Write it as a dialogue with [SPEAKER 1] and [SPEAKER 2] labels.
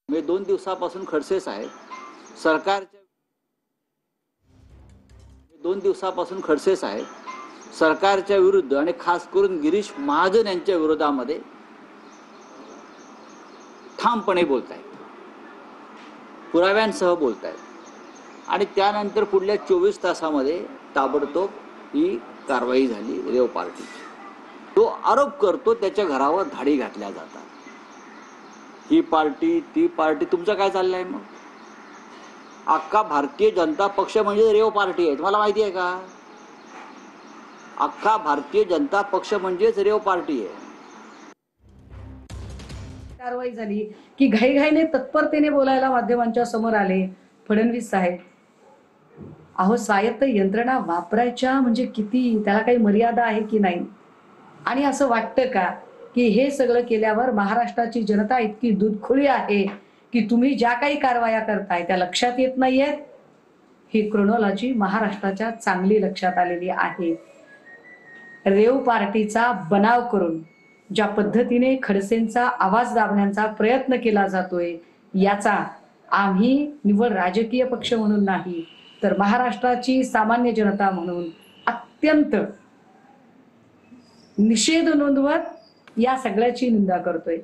[SPEAKER 1] मी 2 दिवसापासून खडसे साहेब सरकारच्या 2 दिवसापासून खडसे साहेब सरकारच्या विरुद्ध आणि खास करून गिरीश महाजन यांच्या विरोधामध्ये ठामपणे बोलतायत, पुराव्यांसह बोलतायत आणि त्यानंतर पुढल्या 24 तासामध्ये ताबडतोब ही कारवाई झाली रेव पार्टीची। तो आरोप करतो त्याच्या घरावर धाडी घातल्या जातात, ही पार्टी ती पार्टी। तुमचं काय चाललंय मग? अख्खा भारतीय जनता पक्ष म्हणजे रेव पार्टी आहे, तुम्हाला माहिती आहे का? अख्खा भारतीय जनता पक्ष म्हणजेच रेव पार्टी आहे।
[SPEAKER 2] कारवाई झाली की घाईघाईने तत्परतेने बोलायला माध्यमांच्या समोर आले फडणवीस साहेब। अहो, स्वायत्त यंत्रणा वापरायच्या म्हणजे किती, त्याला काही मर्यादा आहे की नाही? आणि असं वाटतं का की हे सगळं केल्यावर महाराष्ट्राची जनता इतकी दूधखोळी आहे की तुम्ही ज्या काही कारवाया करताय त्या लक्षात येत नाहीयेत? ही क्रोनॉलॉजी महाराष्ट्राच्या चांगली लक्षात आलेली आहे। रेव पार्टीचा बनाव करून ज्या पद्धतीने खडसेंचा आवाज दाबण्याचा प्रयत्न केला जातोय, याचा आम्ही निव्वळ राजकीय पक्ष म्हणून नाही तर महाराष्ट्राची सामान्य जनता म्हणून अत्यंत निषेध नोंदवत या सगळ्याची निंदा करतोय।